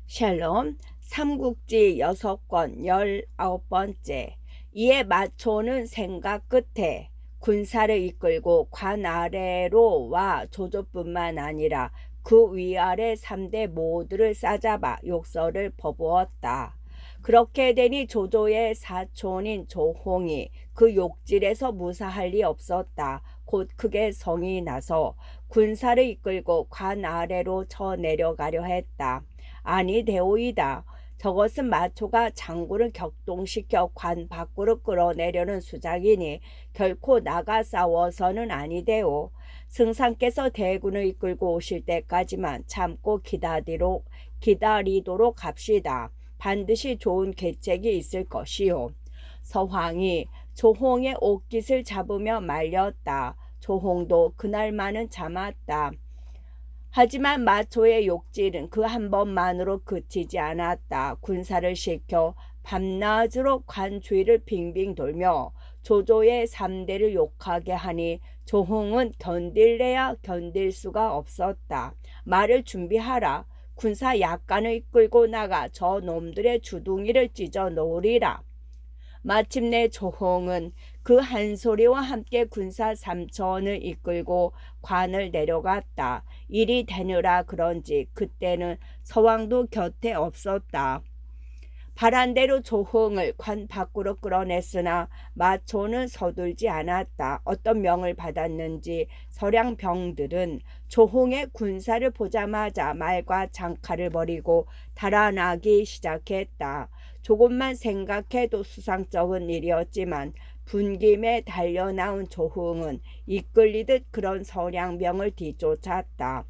샬롬, 삼국지 6권 19번째. 이에 마초는 생각 끝에 군사를 이끌고 관 아래로 와 조조뿐만 아니라 그 위아래 3대 모두를 싸잡아 욕설을 퍼부었다. 그렇게 되니 조조의 사촌인 조홍이 그 욕질에서 무사할 리 없었다. 곧 크게 성이 나서 군사를 이끌고 관 아래로 쳐 내려가려 했다. 아니 되오이다. 저것은 마초가 장군을 격동시켜 관 밖으로 끌어내려는 수작이니 결코 나가 싸워서는 아니되오. 승상께서 대군을 이끌고 오실 때까지만 참고 기다리도록 합시다. 반드시 좋은 계책이 있을 것이요. 서황이 조홍의 옷깃을 잡으며 말렸다. 조홍도 그날만은 참았다. 하지만 마초의 욕질은 그 한 번만으로 그치지 않았다. 군사를 시켜 밤낮으로 관 주위를 빙빙 돌며 조조의 3대를 욕하게 하니 조홍은 견딜래야 견딜 수가 없었다. 말을 준비하라. 군사 약간을 이끌고 나가 저 놈들의 주둥이를 찢어 놓으리라. 마침내 조홍은 그 한 소리와 함께 군사 3천을 이끌고 관을 내려갔다. 일이 되느라 그런지 그때는 서왕도 곁에 없었다. 바란대로 조홍을 관 밖으로 끌어냈으나 마초는 서둘지 않았다. 어떤 명을 받았는지 서량병들은 조홍의 군사를 보자마자 말과 장칼을 버리고 달아나기 시작했다. 조금만 생각해도 수상쩍은 일이었지만 분김에 달려나온 조홍은 이끌리듯 그런 서량병을 뒤쫓았다.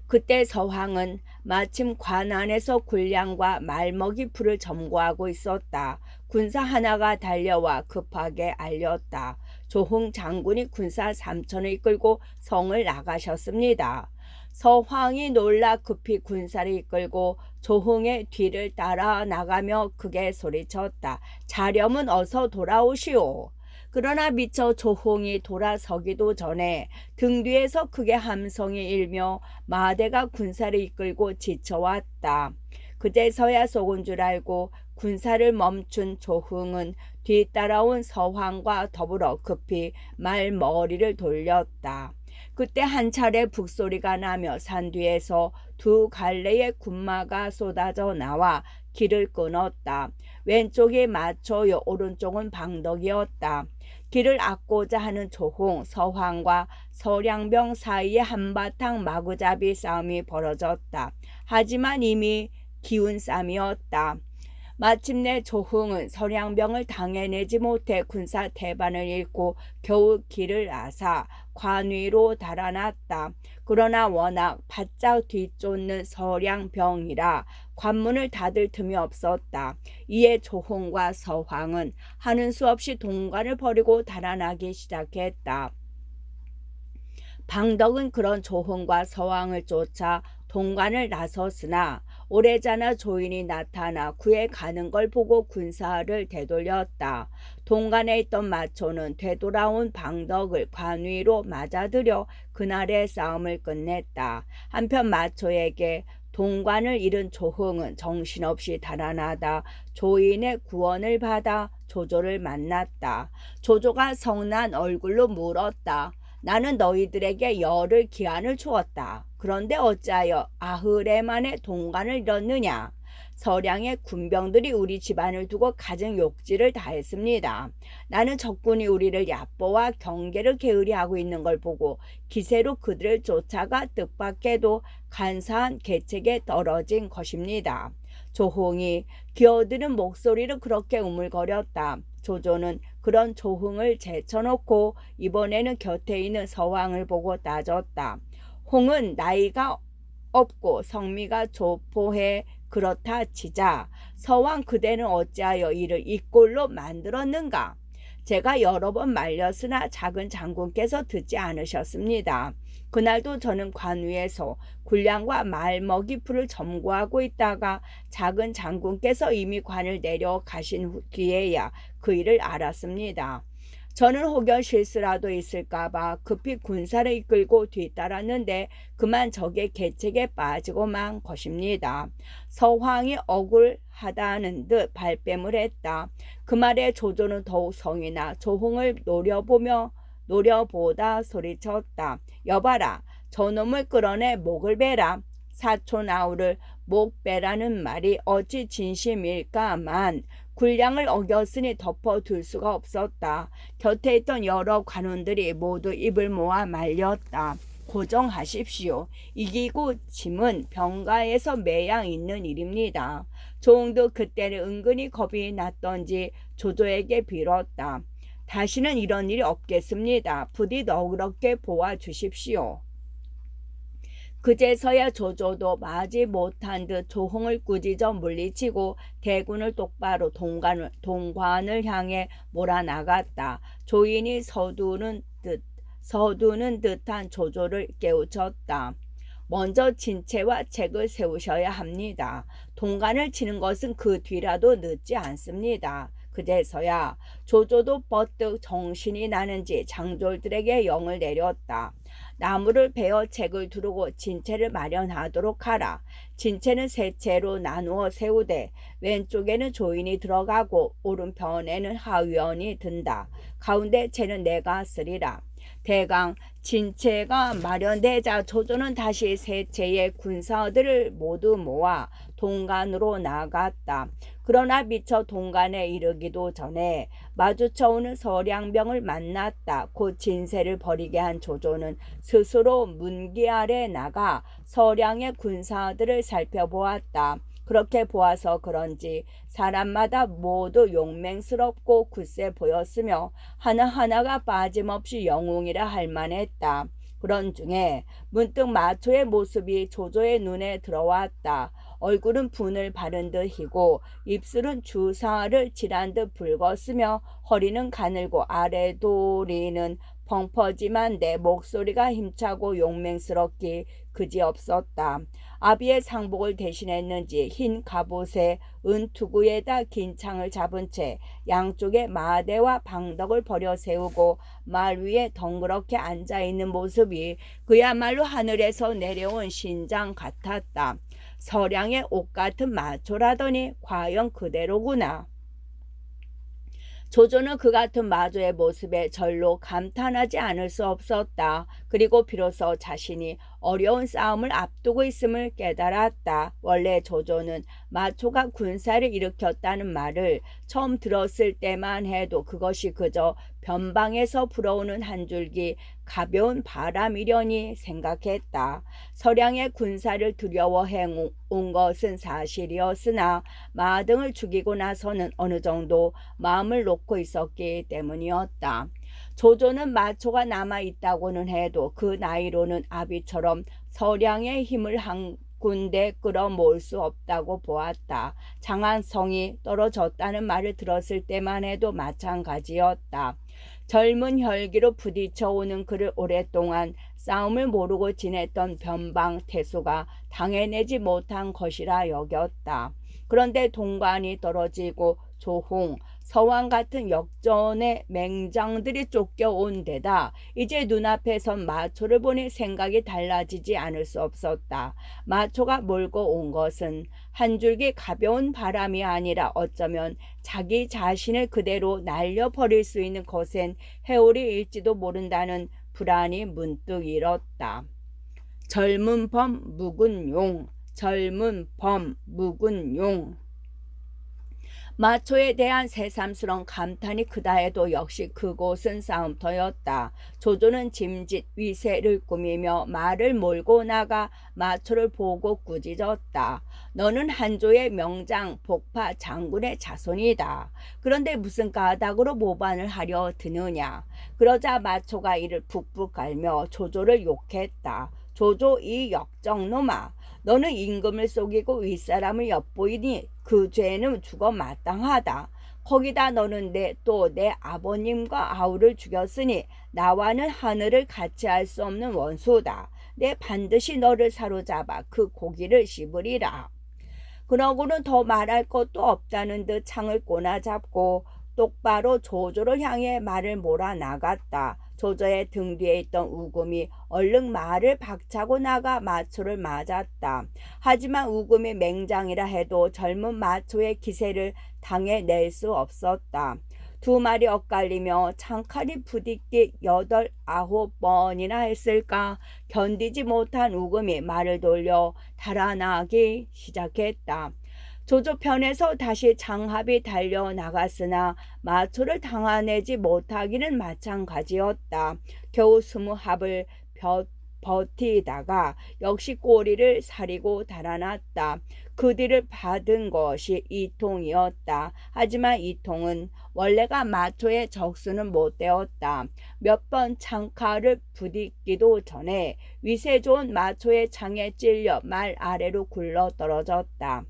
그때 서황은 마침 관 안에서 군량과 말먹이 풀을 점거하고 있었다. 군사 하나가 달려와 급하게 알렸다. 조홍 장군이 군사 3천을 이끌고 성을 나가셨습니다. 서황이 놀라 급히 군사를 이끌고 조홍의 뒤를 따라 나가며 크게 소리쳤다. 자렴은 어서 돌아오시오. 그러나 미처 조홍이 돌아서기도 전에 등 뒤에서 크게 함성이 일며 마대가 군사를 이끌고 지쳐왔다. 그제서야 속은 줄 알고 군사를 멈춘 조홍은 뒤따라온 서황과 더불어 급히 말머리를 돌렸다. 그때 한 차례 북소리가 나며 산 뒤에서 두 갈래의 군마가 쏟아져 나와 길을 끊었다. 왼쪽이 마초요, 오른쪽은 방덕이었다. 길을 악고자 하는 조홍, 서황과 서량병 사이에 한바탕 마구잡이 싸움이 벌어졌다. 하지만 이미 기운 싸움이었다. 마침내 조홍은 서량병을 당해내지 못해 군사 태반을 잃고 겨우 길을 앗아 관 위로 달아났다. 그러나 워낙 바짝 뒤쫓는 서량병이라 관문을 닫을 틈이 없었다. 이에 조홍과 서황은 하는 수 없이 동관을 버리고 달아나기 시작했다. 방덕은 그런 조홍과 서황을 쫓아 동관을 나섰으나 오래자나 조인이 나타나 구해 가는 걸 보고 군사를 되돌렸다. 동관에 있던 마초는 되돌아온 방덕을 관 위로 맞아들여 그날의 싸움을 끝냈다. 한편 마초에게 동관을 잃은 조홍은 정신없이 달아나다 조인의 구원을 받아 조조를 만났다. 조조가 성난 얼굴로 물었다. 나는 너희들에게 열흘 기한을 주었다. 그런데 어찌하여 아흐레만의 동관을 잃었느냐? 서량의 군병들이 우리 집안을 두고 가진 욕질을 다했습니다. 나는 적군이 우리를 얕보와 경계를 게으리하고 있는 걸 보고 기세로 그들을 쫓아가 뜻밖에도 간사한 계책에 떨어진 것입니다. 조홍이 기어드는 목소리로 그렇게 우물거렸다. 조조는 그런 조홍을 제쳐놓고 이번에는 곁에 있는 서황을 보고 따졌다. 홍은 나이가 없고 성미가 조포해 그렇다 치자 서황 그대는 어찌하여 이를 이 꼴로 만들었는가? 제가 여러 번 말렸으나 작은 장군께서 듣지 않으셨습니다. 그날도 저는 관 위에서 군량과 말먹이 풀을 점거하고 있다가 작은 장군께서 이미 관을 내려가신 뒤에야 그 일을 알았습니다. 저는 혹여 실수라도 있을까봐 급히 군사를 이끌고 뒤따랐는데 그만 적의 계책에 빠지고만 것입니다. 서황이 억울하다는 듯 발뺌을 했다. 그 말에 조조는 더욱 성이 나 조홍을 노려보다 소리쳤다. 여봐라, 저놈을 끌어내 목을 베라. 사촌아우를 목 베라는 말이 어찌 진심일까만 군량을 어겼으니 덮어둘 수가 없었다. 곁에 있던 여러 관원들이 모두 입을 모아 말렸다. 고정하십시오. 이기고 짐은 병가에서 매양 있는 일입니다. 조홍도 그때는 은근히 겁이 났던지 조조에게 빌었다. 다시는 이런 일이 없겠습니다. 부디 너그럽게 보아주십시오. 그제서야 조조도 마지 못한 듯 조홍을 꾸짖어 물리치고 대군을 똑바로 동관을 향해 몰아나갔다. 조인이 서두는 듯한 조조를 깨우쳤다. 먼저 진체와 책을 세우셔야 합니다. 동관을 치는 것은 그 뒤라도 늦지 않습니다. 그제서야 조조도 버뜩 정신이 나는지 장졸들에게 영을 내렸다. 나무를 베어 책을 두르고 진체를 마련하도록 하라. 진체는 세 채로 나누어 세우되 왼쪽에는 조인이 들어가고 오른편에는 하위원이 든다. 가운데 채는 내가 쓰리라. 대강 진체가 마련되자 조조는 다시 세 채의 군사들을 모두 모아 동관으로 나갔다. 그러나 미처 동관에 이르기도 전에 마주쳐오는 서량병을 만났다. 곧 진세를 버리게 한 조조는 스스로 문기 아래 나가 서량의 군사들을 살펴보았다. 그렇게 보아서 그런지 사람마다 모두 용맹스럽고 굳세 보였으며 하나하나가 빠짐없이 영웅이라 할 만했다. 그런 중에 문득 마초의 모습이 조조의 눈에 들어왔다. 얼굴은 분을 바른 듯 희고 입술은 주사를 칠한 듯 붉었으며 허리는 가늘고 아래도리는 펑퍼지만 내 목소리가 힘차고 용맹스럽기 그지없었다. 아비의 상복을 대신했는지 흰 갑옷에 은투구에다 긴 창을 잡은 채 양쪽에 마대와 방덕을 버려 세우고 말 위에 덩그렇게 앉아있는 모습이 그야말로 하늘에서 내려온 신장 같았다. 서량의 옷 같은 마초라더니 과연 그대로구나. 조조는 그 같은 마조의 모습에 절로 감탄하지 않을 수 없었다. 그리고 비로소 자신이 어려운 싸움을 앞두고 있음을 깨달았다. 원래 조조는 마초가 군사를 일으켰다는 말을 처음 들었을 때만 해도 그것이 그저 변방에서 불어오는 한 줄기 가벼운 바람이려니 생각했다. 서량의 군사를 두려워해 온 것은 사실이었으나 마등을 죽이고 나서는 어느 정도 마음을 놓고 있었기 때문이었다. 조조는 마초가 남아있다고는 해도 그 나이로는 아비처럼 서량의 힘을 한 군데 끌어모을 수 없다고 보았다. 장안성이 떨어졌다는 말을 들었을 때만 해도 마찬가지였다. 젊은 혈기로 부딪혀오는 그를 오랫동안 싸움을 모르고 지냈던 변방 태수가 당해내지 못한 것이라 여겼다. 그런데 동관이 떨어지고 조홍, 서왕 같은 역전의 맹장들이 쫓겨온 데다 이제 눈앞에 선 마초를 보니 생각이 달라지지 않을 수 없었다. 마초가 몰고 온 것은 한 줄기 가벼운 바람이 아니라 어쩌면 자기 자신을 그대로 날려버릴 수 있는 거센 해오리일지도 모른다는 불안이 문득 일었다. 젊은 범 묵은 용, 젊은 범 묵은 용. 마초에 대한 새삼스러운 감탄이 크다 해도 역시 그곳은 싸움터였다. 조조는 짐짓 위세를 꾸미며 말을 몰고 나가 마초를 보고 꾸짖었다. 너는 한조의 명장 복파 장군의 자손이다. 그런데 무슨 까닭으로 모반을 하려 드느냐. 그러자 마초가 이를 푹푹 갈며 조조를 욕했다. 조조 이 역정놈아, 너는 임금을 속이고 윗사람을 엿보이니 그 죄는 죽어 마땅하다. 거기다 너는 또 내 아버님과 아우를 죽였으니 나와는 하늘을 같이 할 수 없는 원수다. 내 반드시 너를 사로잡아 그 고기를 씹으리라. 그러고는 더 말할 것도 없다는 듯 창을 꼬나 잡고 똑바로 조조를 향해 말을 몰아나갔다. 조조의 등 뒤에 있던 우금이 얼른 말을 박차고 나가 마초를 맞았다. 하지만 우금이 맹장이라 해도 젊은 마초의 기세를 당해낼 수 없었다. 두 마리 엇갈리며 창칼이 부딪기 8, 9번이나 했을까. 견디지 못한 우금이 말을 돌려 달아나기 시작했다. 조조편에서 다시 장합이 달려나갔으나 마초를 당아내지 못하기는 마찬가지였다. 겨우 20합을 버티다가 역시 꼬리를 사리고 달아났다. 그 뒤를 받은 것이 이통이었다. 하지만 이통은 원래가 마초의 적수는 못 되었다. 몇 번 창칼을 부딪기도 전에 위세 좋은 마초의 창에 찔려 말 아래로 굴러 떨어졌다.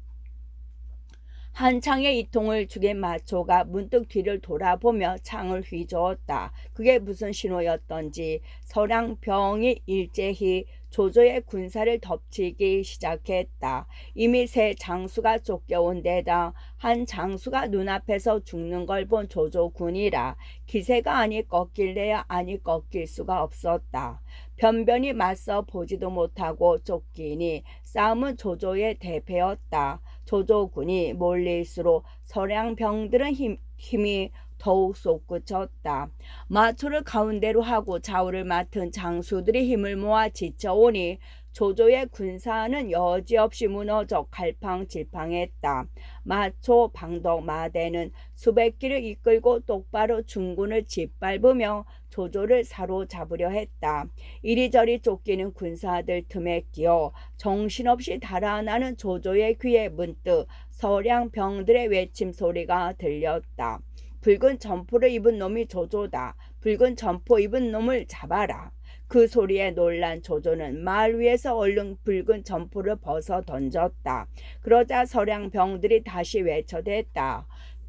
한창의 이통을 죽인 마초가 문득 뒤를 돌아보며 창을 휘저었다. 그게 무슨 신호였던지 서량병이 일제히 조조의 군사를 덮치기 시작했다. 이미 새 장수가 쫓겨온 데다 한 장수가 눈앞에서 죽는 걸 본 조조군이라 기세가 아니 꺾일래야 아니 꺾일 수가 없었다. 변변히 맞서 보지도 못하고 쫓기니 싸움은 조조의 대패였다. 조조군이 몰릴수록 서량병들은 힘이 더욱 솟구쳤다. 마초를 가운데로 하고 좌우를 맡은 장수들이 힘을 모아 지쳐오니 조조의 군사는 여지없이 무너져 갈팡질팡했다. 마초, 방덕, 마대는 수백 기를 이끌고 똑바로 중군을 짓밟으며 조조를 사로잡으려 했다. 이리저리 쫓기는 군사들 틈에 끼어 정신없이 달아나는 조조의 귀에 문득 서량병들의 외침 소리가 들렸다. 붉은 점포를 입은 놈이 조조다. 붉은 점포 입은 놈을 잡아라. 그 소리에 놀란 조조는 말 위에서 얼른 붉은 점포를 벗어 던졌다. 그러자 서량병들이 다시 외쳐댔다.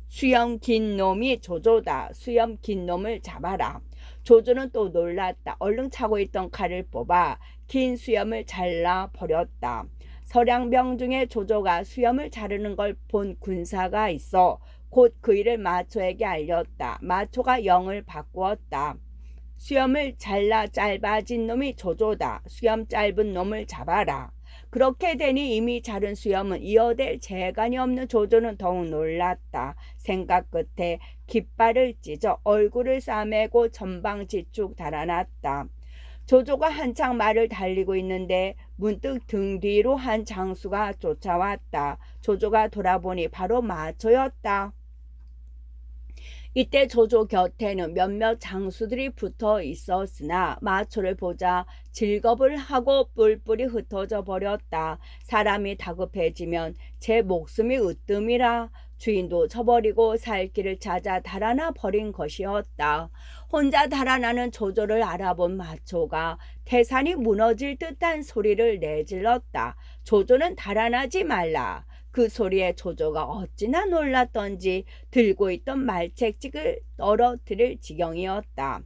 수염 긴 놈이 조조다. 수염 긴 놈을 잡아라. 조조는 또 놀랐다. 얼른 차고 있던 칼을 뽑아 긴 수염을 잘라 버렸다. 서량병 중에 조조가 수염을 자르는 걸 본 군사가 있어 곧 그 일을 마초에게 알렸다. 마초가 영을 바꾸었다. 수염을 잘라 짧아진 놈이 조조다. 수염 짧은 놈을 잡아라. 그렇게 되니 이미 자른 수염은 이어댈 재간이 없는 조조는 더욱 놀랐다. 생각 끝에 깃발을 찢어 얼굴을 싸매고 전방지축 달아났다. 조조가 한창 말을 달리고 있는데 문득 등 뒤로 한 장수가 쫓아왔다. 조조가 돌아보니 바로 마초였다. 이때 조조 곁에는 몇몇 장수들이 붙어 있었으나 마초를 보자 질겁을 하고 뿔뿔이 흩어져 버렸다. 사람이 다급해지면 제 목숨이 으뜸이라 주인도 쳐버리고 살 길을 찾아 달아나 버린 것이었다. 혼자 달아나는 조조를 알아본 마초가 태산이 무너질 듯한 소리를 내질렀다. 조조는 달아나지 말라. 그 소리에 조조가 어찌나 놀랐던지 들고 있던 말책직을 떨어뜨릴 지경이었다.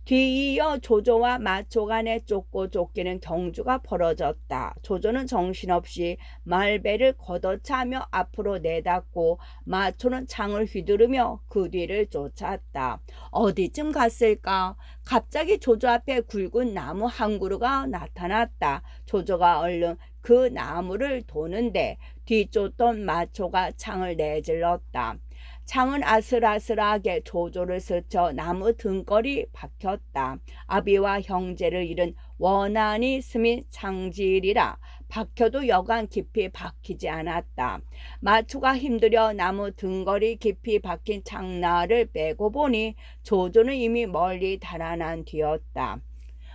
뒤이어 조조와 마초 간에 쫓고 쫓기는 경주가 벌어졌다. 조조는 정신없이 말배를 걷어차며 앞으로 내닫고 마초는 창을 휘두르며 그 뒤를 쫓았다. 어디쯤 갔을까? 갑자기 조조 앞에 굵은 나무 한 그루가 나타났다. 조조가 얼른 그 나무를 도는데 뒤쫓던 마초가 창을 내질렀다. 창은 아슬아슬하게 조조를 스쳐 나무 등걸이 박혔다. 아비와 형제를 잃은 원한이 스민 창질이라 박혀도 여간 깊이 박히지 않았다. 마초가 힘들여 나무 등걸이 깊이 박힌 창날을 빼고 보니 조조는 이미 멀리 달아난 뒤였다.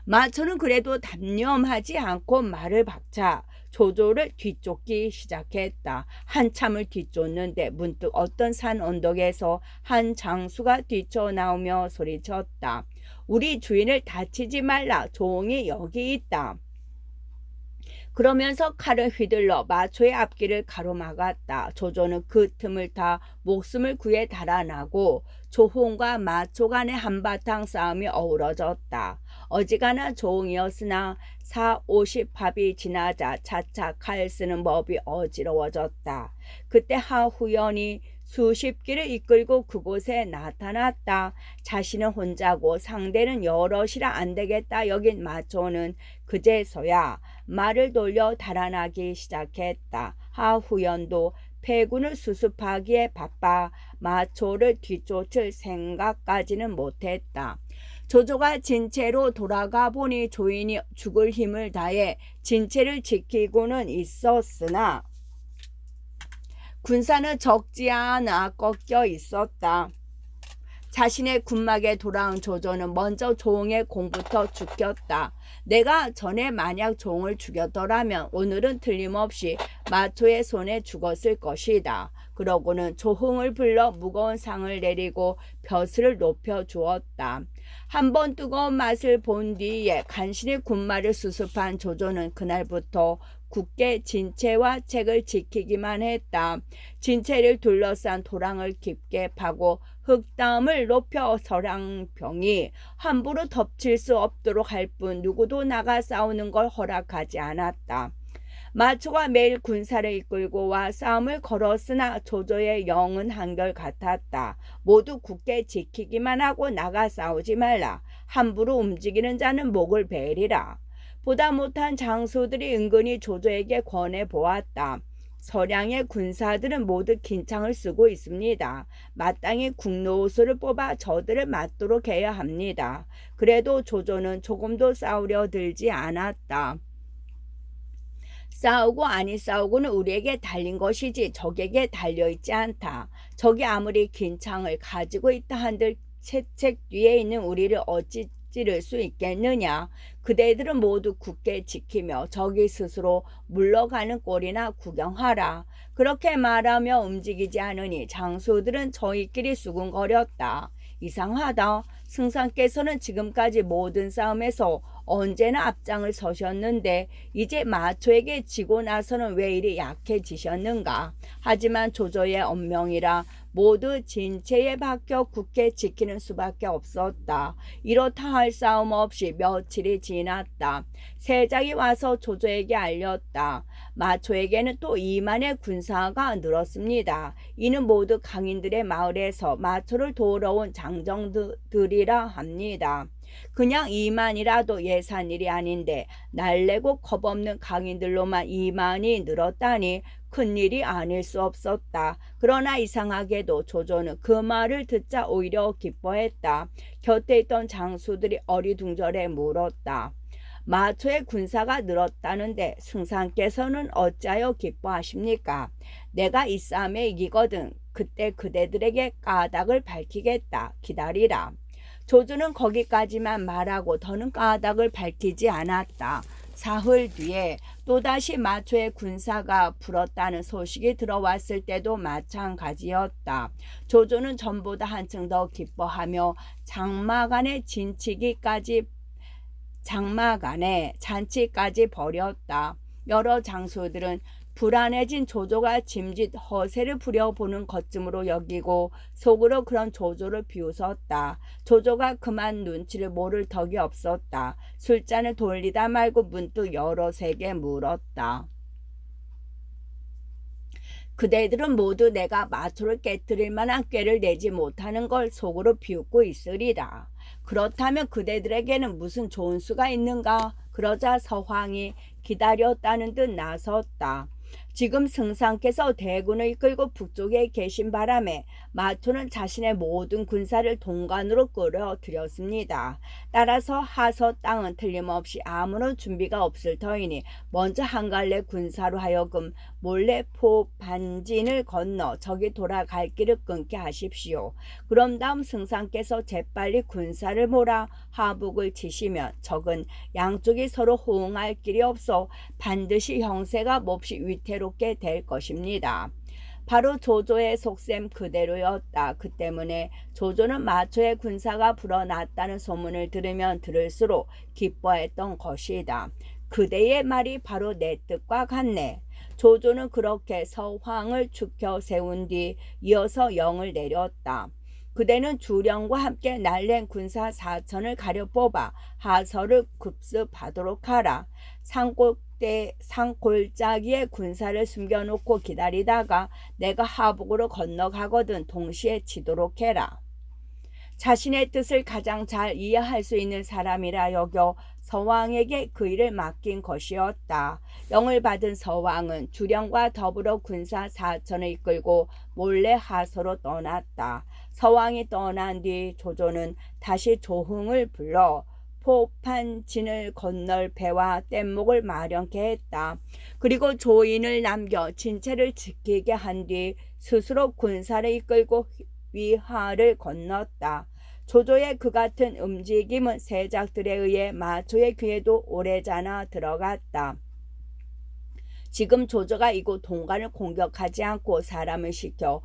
마초는 그래도 단념하지 않고 말을 박자 조조를 뒤쫓기 시작했다. 한참을 뒤쫓는데 문득 어떤 산 언덕에서 한 장수가 뛰쳐나오며 소리쳤다. 우리 주인을 다치지 말라. 종이 여기 있다. 그러면서 칼을 휘둘러 마초의 앞길을 가로막았다. 조조는 그 틈을 타 목숨을 구해 달아나고 조홍과 마초 간의 한바탕 싸움이 어우러졌다. 어지간한 조홍이었으나 4, 50합이 지나자 차차 칼 쓰는 법이 어지러워졌다. 그때 하후연이 수십 기를 이끌고 그곳에 나타났다. 자신은 혼자고 상대는 여럿이라 안 되겠다 여긴 마초는 그제서야 말을 돌려 달아나기 시작했다. 하후연도 패군을 수습하기에 바빠 마초를 뒤쫓을 생각까지는 못했다. 조조가 진채로 돌아가 보니 조인이 죽을 힘을 다해 진채를 지키고는 있었으나 군사는 적지 않아 꺾여 있었다. 자신의 군막에 돌아온 조조는 먼저 종의 공부터 죽였다. 내가 전에 만약 종을 죽였더라면 오늘은 틀림없이 마초의 손에 죽었을 것이다. 그러고는 조흥을 불러 무거운 상을 내리고 벼슬을 높여 주었다. 한번 뜨거운 맛을 본 뒤에 간신히 군마를 수습한 조조는 그날부터 굳게 진채와 책을 지키기만 했다. 진채를 둘러싼 도랑을 깊게 파고 흙담을 높여 서량병이 함부로 덮칠 수 없도록 할 뿐 누구도 나가 싸우는 걸 허락하지 않았다. 마초가 매일 군사를 이끌고 와 싸움을 걸었으나 조조의 영은 한결같았다. 모두 굳게 지키기만 하고 나가 싸우지 말라. 함부로 움직이는 자는 목을 베리라. 보다 못한 장수들이 은근히 조조에게 권해 보았다. 서량의 군사들은 모두 긴창을 쓰고 있습니다. 마땅히 국노호수를 뽑아 저들을 맞도록 해야 합니다. 그래도 조조는 조금도 싸우려 들지 않았다. 싸우고 아니 싸우고는 우리에게 달린 것이지 적에게 달려있지 않다. 적이 아무리 긴창을 가지고 있다 한들 채책 뒤에 있는 우리를 어찌 찌를 수 있겠느냐. 그대들은 모두 굳게 지키며 적이 스스로 물러가는 꼴이나 구경하라. 그렇게 말하며 움직이지 않으니 장수들은 저희끼리 수군거렸다. 이상하다. 승상께서는 지금까지 모든 싸움에서 언제나 앞장을 서셨는데 이제 마초에게 지고 나서는 왜 이리 약해지셨는가. 하지만 조조의 언명이라 모두 진채에 박혀 굳게 지키는 수밖에 없었다. 이렇다 할 싸움 없이 며칠이 지났다. 세작이 와서 조조에게 알렸다. 마초에게는 또 2만의 군사가 늘었습니다. 이는 모두 강인들의 마을에서 마초를 도우러 온 장정들이라 합니다. 그냥 2만이라도 예산일이 아닌데 날래고 겁없는 강인들로만 2만이 늘었다니 큰일이 아닐 수 없었다. 그러나 이상하게도 조조는 그 말을 듣자 오히려 기뻐했다. 곁에 있던 장수들이 어리둥절해 물었다. 마초의 군사가 늘었다는데 승상께서는 어찌하여 기뻐하십니까? 내가 이 싸움에 이기거든 그때 그대들에게 까닭을 밝히겠다. 기다리라. 조조는 거기까지만 말하고 더는 까닭을 밝히지 않았다. 사흘 뒤에 또다시 마초의 군사가 불었다는 소식이 들어왔을 때도 마찬가지였다. 조조는 전보다 한층 더 기뻐하며 장막안에 잔치까지 벌였다. 여러 장수들은 불안해진 조조가 짐짓 허세를 부려보는 것쯤으로 여기고 속으로 그런 조조를 비웃었다. 조조가 그만 눈치를 모를 덕이 없었다. 술잔을 돌리다 말고 문득 여럿에게 물었다. 그대들은 모두 내가 마초를 깨뜨릴 만한 꾀를 내지 못하는 걸 속으로 비웃고 있으리라. 그렇다면 그대들에게는 무슨 좋은 수가 있는가? 그러자 서황이 기다렸다는 듯 나섰다. 지금 승상께서 대군을 이끌고 북쪽에 계신 바람에 마초는 자신의 모든 군사를 동관으로 끌어들였습니다. 따라서 하서 땅은 틀림없이 아무런 준비가 없을 터이니 먼저 한 갈래 군사로 하여금 몰래 포반진을 건너 적이 돌아갈 길을 끊게 하십시오. 그럼 다음 승상께서 재빨리 군사를 몰아 하북을 치시면 적은 양쪽이 서로 호응할 길이 없어 반드시 형세가 몹시 위태롭게 될 것입니다. 바로 조조의 속셈 그대로였다. 그 때문에 조조는 마초의 군사가 불어났다는 소문을 들으면 들을수록 기뻐했던 것이다. 그대의 말이 바로 내 뜻과 같네. 조조는 그렇게 서황을 축혀 세운 뒤 이어서 영을 내렸다. 그대는 주령과 함께 날랜 군사 4천을 가려 뽑아 하서를 급습하도록 하라. 그때 산 골짜기에 군사를 숨겨놓고 기다리다가 내가 하복으로 건너가거든 동시에 치도록 해라. 자신의 뜻을 가장 잘 이해할 수 있는 사람이라 여겨 서왕에게 그 일을 맡긴 것이었다. 영을 받은 서왕은 주령과 더불어 군사 4천을 이끌고 몰래 하소로 떠났다. 서왕이 떠난 뒤 조조는 다시 조흥을 불러 포판진을 건널 배와 뗏목을 마련케 했다. 그리고 조인을 남겨 진체를 지키게 한 뒤 스스로 군사를 이끌고 위하를 건넜다. 조조의 그 같은 움직임은 세작들에 의해 마초의 귀에도 오래전에 들어갔다. 지금 조조가 이곳 동관을 공격하지 않고 사람을 시켜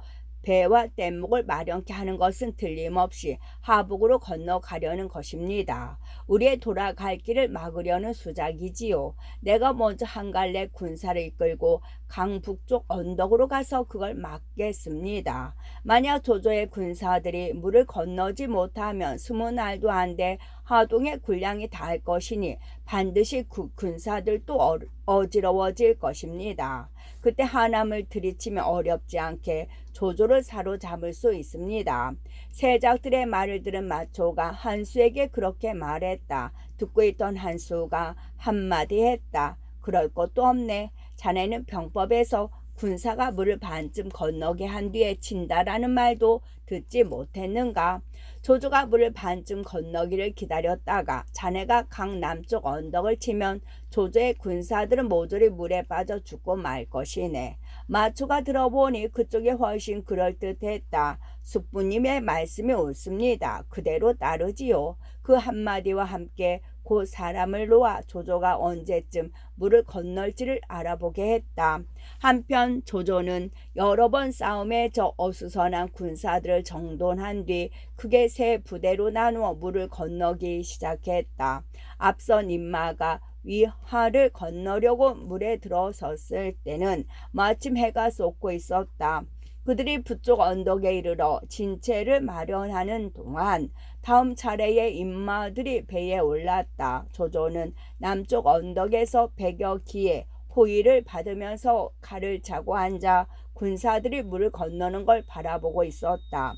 배와 뗏목을 마련케 하는 것은 틀림없이 하북으로 건너가려는 것입니다. 우리의 돌아갈 길을 막으려는 수작이지요. 내가 먼저 한 갈래 군사를 이끌고 강북쪽 언덕으로 가서 그걸 막겠습니다. 만약 조조의 군사들이 물을 건너지 못하면 20날도 안 돼 하동의 군량이 닿을 것이니 반드시 그 군사들도 어지러워질 것입니다. 그때 하남을 들이치면 어렵지 않게 조조를 사로잡을 수 있습니다. 세작들의 말을 들은 마초가 한수에게 그렇게 말했다. 듣고 있던 한수가 한마디 했다. 그럴 것도 없네. 자네는 병법에서 군사가 물을 반쯤 건너게 한 뒤에 친다라는 말도 듣지 못했는가? 조조가 물을 반쯤 건너기를 기다렸다가 자네가 강 남쪽 언덕을 치면 조조의 군사들은 모조리 물에 빠져 죽고 말 것이네. 마초가 들어보니 그쪽이 훨씬 그럴듯했다. 숙부님의 말씀이 옳습니다. 그대로 따르지요. 그 한마디와 함께 곧 사람을 놓아 조조가 언제쯤 물을 건널지를 알아보게 했다. 한편 조조는 여러 번 싸움에 저 어수선한 군사들을 정돈한 뒤 크게 세 부대로 나누어 물을 건너기 시작했다. 앞선 인마가 위하를 건너려고 물에 들어섰을 때는 마침 해가 솟고 있었다. 그들이 북쪽 언덕에 이르러 진체를 마련하는 동안 다음 차례에 인마들이 배에 올랐다. 조조는 남쪽 언덕에서 100여 기의 호위를 받으면서 칼을 차고 앉아 군사들이 물을 건너는 걸 바라보고 있었다.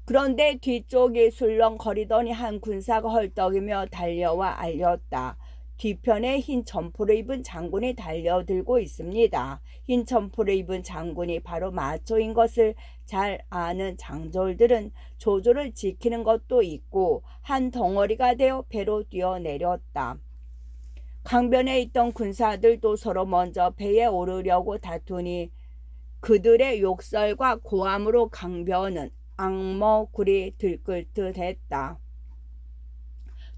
그런데 뒤쪽이 술렁거리더니 한 군사가 헐떡이며 달려와 알렸다. 뒤편에 흰 점포를 입은 장군이 달려들고 있습니다. 흰 점포를 입은 장군이 바로 마초인 것을 잘 아는 장졸들은 조조를 지키는 것도 있고 한 덩어리가 되어 배로 뛰어내렸다. 강변에 있던 군사들도 서로 먼저 배에 오르려고 다투니 그들의 욕설과 고함으로 강변은 악먹구리 들끓 듯 했다.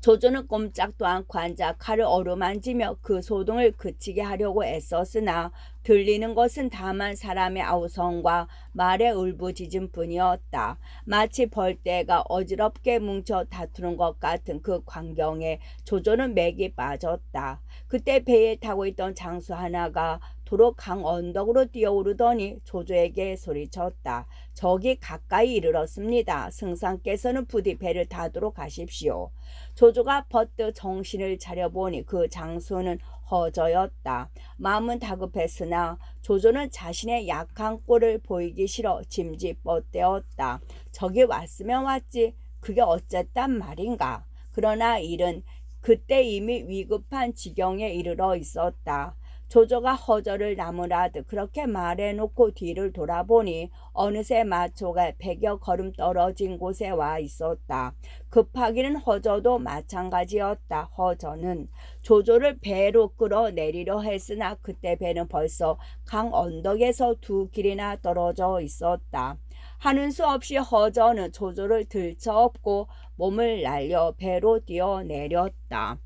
조조는 꼼짝도 않고 앉아 칼을 어루만지며 그 소동을 그치게 하려고 애썼으나 들리는 것은 다만 사람의 아우성과 말의 울부짖음 뿐이었다. 마치 벌떼가 어지럽게 뭉쳐 다투는 것 같은 그 광경에 조조는 맥이 빠졌다. 그때 배에 타고 있던 장수 하나가 도로 강 언덕으로 뛰어오르더니 조조에게 소리쳤다. 저기 가까이 이르렀습니다. 승상께서는 부디 배를 타도록 하십시오. 조조가 버뜩 정신을 차려보니 그 장수는 허저였다. 마음은 다급했으나 조조는 자신의 약한 꼴을 보이기 싫어 짐짓벗대었다. 저기 왔으면 왔지 그게 어쨌단 말인가. 그러나 일은 그때 이미 위급한 지경에 이르러 있었다. 조조가 허저를 나무라듯 그렇게 말해놓고 뒤를 돌아보니 어느새 마초가 100여 걸음 떨어진 곳에 와 있었다. 급하기는 허저도 마찬가지였다. 허저는 조조를 배로 끌어내리려 했으나 그때 배는 벌써 강 언덕에서 2길이나 떨어져 있었다. 하는 수 없이 허저는 조조를 들쳐업고 몸을 날려 배로 뛰어내렸다.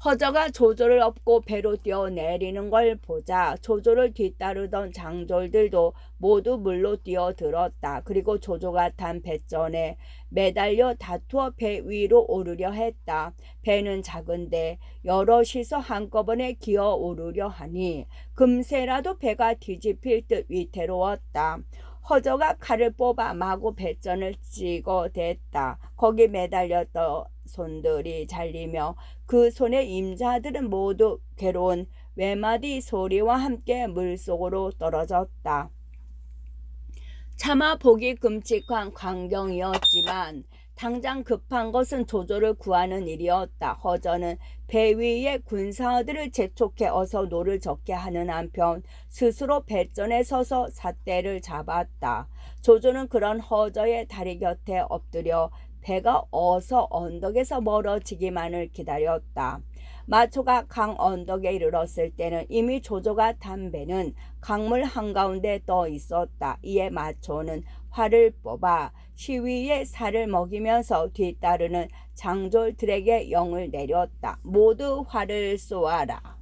허저가 조조를 업고 배로 뛰어내리는 걸 보자 조조를 뒤따르던 장졸들도 모두 물로 뛰어들었다. 그리고 조조가 탄 배전에 매달려 다투어 배 위로 오르려 했다. 배는 작은데 여럿이서 한꺼번에 기어 오르려 하니 금세라도 배가 뒤집힐 듯 위태로웠다. 허저가 칼을 뽑아 마구 배전을 찍어댔다. 거기 매달렸던 손들이 잘리며 그 손의 임자들은 모두 괴로운 외마디 소리와 함께 물속으로 떨어졌다. 차마 보기 끔찍한 광경이었지만 당장 급한 것은 조조를 구하는 일이었다. 허저는 배 위에 군사들을 재촉해 어서 노를 젓게 하는 한편 스스로 배전에 서서 삿대를 잡았다. 조조는 그런 허저의 다리 곁에 엎드려 배가 어서 언덕에서 멀어지기만을 기다렸다. 마초가 강 언덕에 이르렀을 때는 이미 조조가 탄 배는 강물 한가운데 떠 있었다. 이에 마초는 활을 뽑아 시위에 살을 먹이면서 뒤따르는 장졸들에게 영을 내렸다. 모두 활을 쏘아라.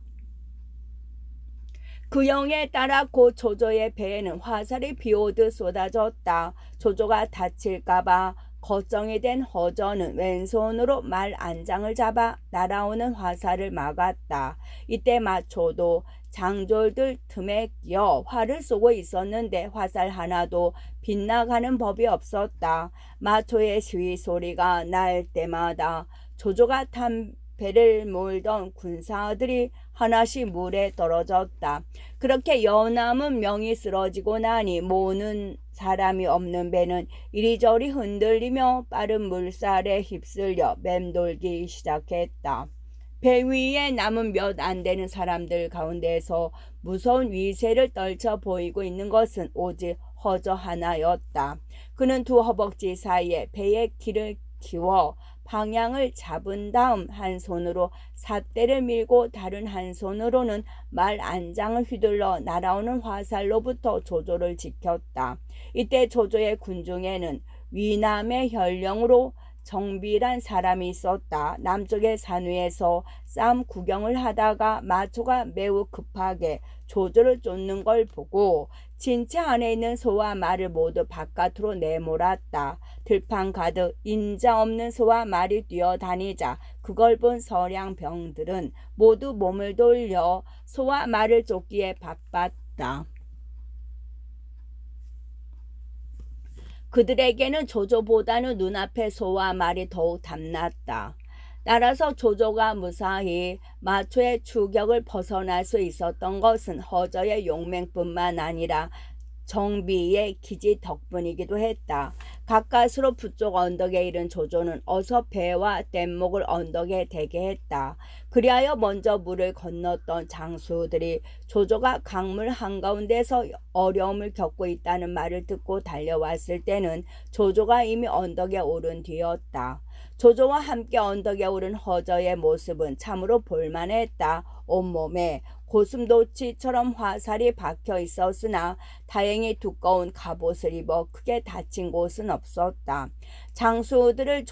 그 영에 따라 곧 조조의 배에는 화살이 비오듯 쏟아졌다. 조조가 다칠까봐 걱정이 된 허저는 왼손으로 말 안장을 잡아 날아오는 화살을 막았다. 이때 마초도 장졸들 틈에 끼어 활을 쏘고 있었는데 화살 하나도 빗나가는 법이 없었다. 마초의 시위 소리가 날 때마다 조조가 탄 배를 몰던 군사들이 하나씩 물에 떨어졌다. 그렇게 여남은 명이 쓰러지고 나니 모는 사람이 없는 배는 이리저리 흔들리며 빠른 물살에 휩쓸려 맴돌기 시작했다. 배 위에 남은 몇 안 되는 사람들 가운데서 무서운 위세를 떨쳐 보이고 있는 것은 오직 허저 하나였다. 그는 두 허벅지 사이에 배의 길을 키워 방향을 잡은 다음 한 손으로 삿대를 밀고 다른 한 손으로는 말 안장을 휘둘러 날아오는 화살로부터 조조를 지켰다. 이때 조조의 군중에는 위남의 현령으로 정비란 사람이 있었다. 남쪽의 산 위에서 싸움 구경을 하다가 마초가 매우 급하게 조조를 쫓는 걸 보고 진체 안에 있는 소와 말을 모두 바깥으로 내몰았다. 들판 가득 인자 없는 소와 말이 뛰어다니자 그걸 본 서량병들은 모두 몸을 돌려 소와 말을 쫓기에 바빴다. 그들에게는 조조보다는 눈앞의 소와 말이 더욱 탐났다. 따라서 조조가 무사히 마초의 추격을 벗어날 수 있었던 것은 허저의 용맹뿐만 아니라 정비의 기지 덕분이기도 했다. 가까스로 북쪽 언덕에 이른 조조는 어서 배와 뗏목을 언덕에 대게 했다. 그리하여 먼저 물을 건넜던 장수들이 조조가 강물 한가운데서 어려움을 겪고 있다는 말을 듣고 달려왔을 때는 조조가 이미 언덕에 오른 뒤였다. 조조와 함께 언덕에 오른 허저의 모습은 참으로 볼만했다. 온몸에 고슴도치처럼 화살이 박혀 있었으나 다행히 두꺼운 갑옷을 입어 크게 다친 곳은 없었다. 장수들은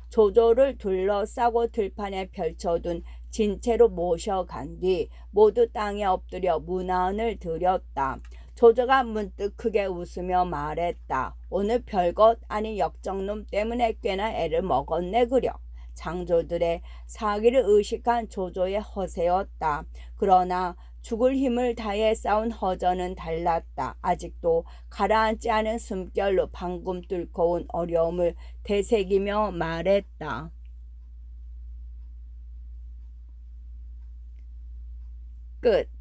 조조를 둘러싸고 들판에 펼쳐둔 진채로 모셔간 뒤 모두 땅에 엎드려 문안을 드렸다. 조조가 문득 크게 웃으며 말했다. 오늘 별것 아닌 역적놈 때문에 꽤나 애를 먹었네 그려. 장조들의 사기를 의식한 조조의 허세였다. 그러나 죽을 힘을 다해 싸운 허저는 달랐다. 아직도 가라앉지 않은 숨결로 방금 뚫고 온 어려움을 되새기며 말했다. 끝.